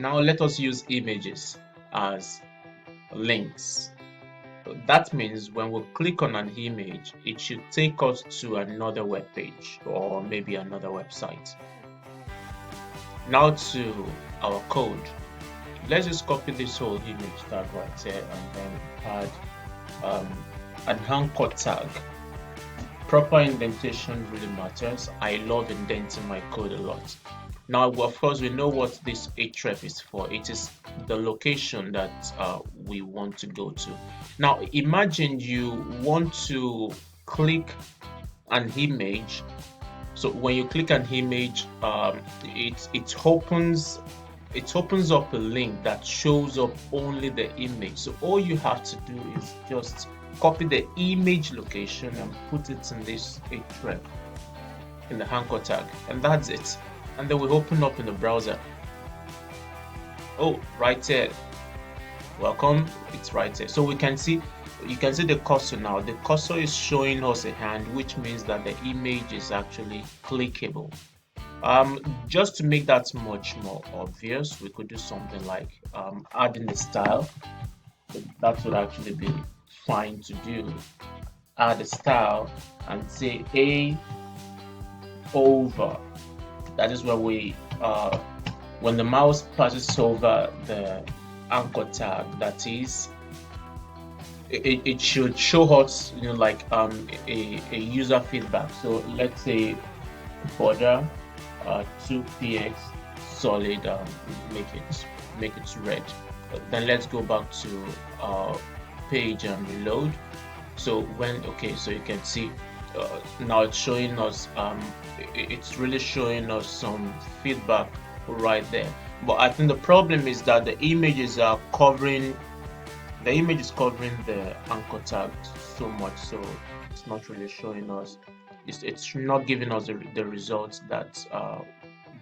Now let us use images as links. That means when we click on an image, it should take us to another web page or maybe another website. Now to our code. Let's just copy this whole image tag right here and then add an anchor tag. Proper indentation really matters. I love indenting my code a lot. Now, of course, we know what this href is for. It is the location that we want to go to. Now, imagine you want to click an image. So when you click an image, it opens up a link that shows up only the image. So all you have to do is just copy the image location and put it in this href in the anchor tag, and that's it. And then we open up in the browser. Oh, right there. Welcome. It's right there. So you can see the cursor now. The cursor is showing us a hand, which means that the image is actually clickable. Just to make that much more obvious, we could do something like adding the style. That would actually be fine to do. Add a style and say A over. That is where we when the mouse passes over the anchor tag, that is, it should show us, like a user feedback. So let's say border 2px solid, make it red. Then let's go back to our page and reload. So so you can see now it's showing us it's really showing us some feedback right there. But I think the problem is that the image is covering the anchor tag so much, so it's not really showing us, it's not giving us the results that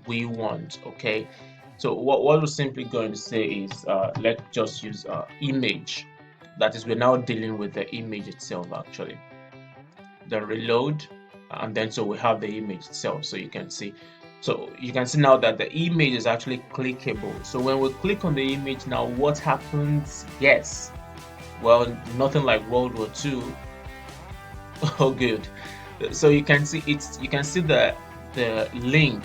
we want. Okay, so what we're simply going to say is let's just use image. That is, we're now dealing with the image itself actually. Then reload, and then so we have the image itself. So you can see now that the image is actually clickable. So when we click on the image now, what happens? Yes, well, nothing like World War II. Oh, good. So you can see the link.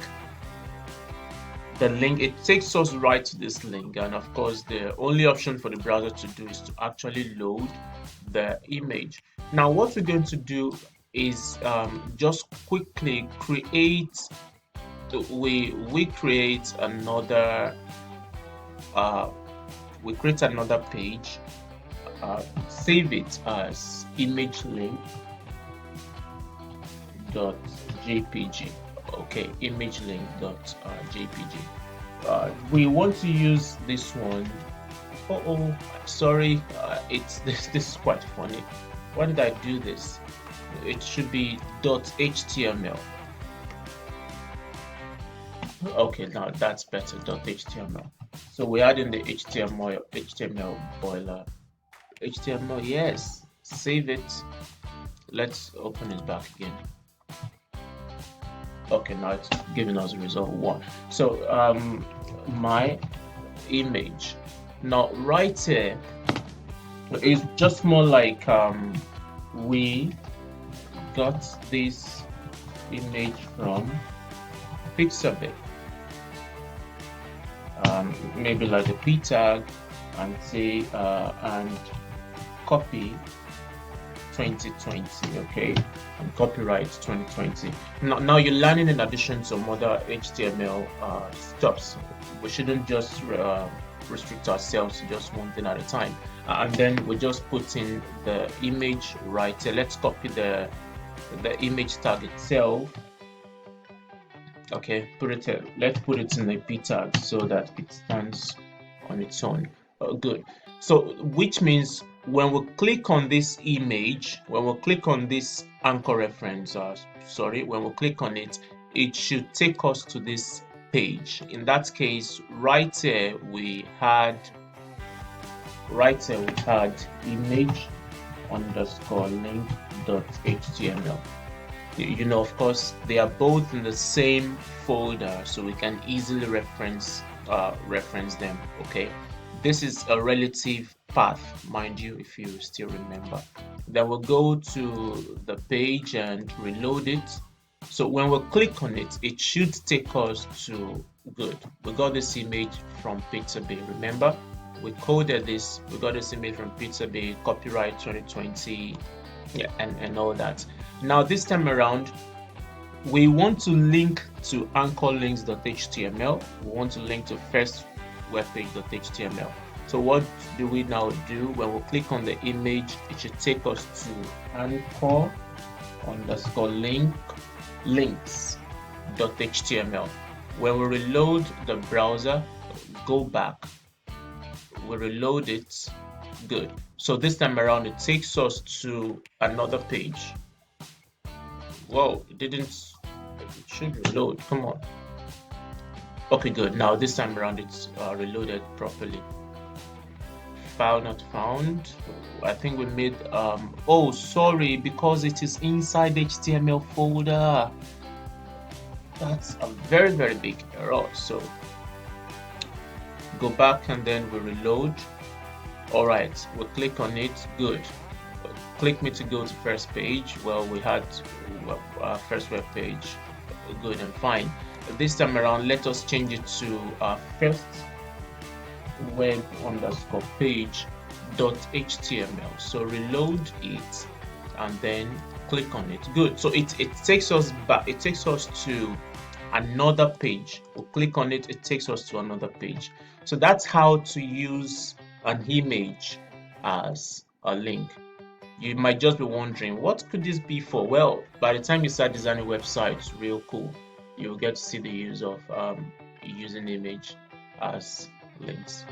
The link, it takes us right to this link, and of course the only option for the browser to do is to actually load the image. Now what we're going to do is just quickly create another page, save it as image link.jpg. Okay, image link.jpg. We want to use this one. Sorry, this is quite funny. Why did I do this? It should be .html. Okay, now that's better. .html. So we add in the HTML boiler. HTML, yes. Save it. Let's open it back again. Okay, now it's giving us result 1. So my image. Now right here is just more like we got this image from Pixabay. Maybe like a p tag and say and copy 2020, okay, and copyright 2020. Now you're learning in addition some other HTML stuffs. We shouldn't just restrict ourselves to just one thing at a time. And then we just put in the image right here. Let's copy the image tag itself. Okay, let's put it in the p tag so that it stands on its own. Good. So which means when we click on this image, when we click on this anchor reference, when we click on it, it should take us to this page. In that case, right here we had image_link.html. You know, of course, they are both in the same folder, so we can easily reference them. Okay, this is a relative path, mind you, if you still remember. Then we'll go to the page and reload it. So when we click on it, it should take us to good. We got this image from Pixabay. Remember, we coded this. We got this image from Pixabay, copyright 2020, yeah, and all that. Now this time around, we want to link to anchorlinks.html. We want to link to first webpage.html. So what do we now do? When we click on the image, it should take us to anchor underscore links.html. When we reload the browser, go back, we reload it, good. So this time around, it takes us to another page. Whoa, it should reload, come on. Okay, good. Now this time around it's reloaded properly. File not found. I think we made oh, sorry, because it is inside the HTML folder. That's a very, very big error. So go back and then we reload. All right, we click on it, good. Click me to go to first page. Well, we had first web page, good and fine. This time around, let us change it to first web underscore page dot html. So reload it and then click on it, good. So it takes us back, it takes us to another page. We'll click on it, it takes us to another page. So that's how to use an image as a link. You might just be wondering, what could this be for? Well, by the time you start designing websites, real cool, you'll get to see the use of using image as links.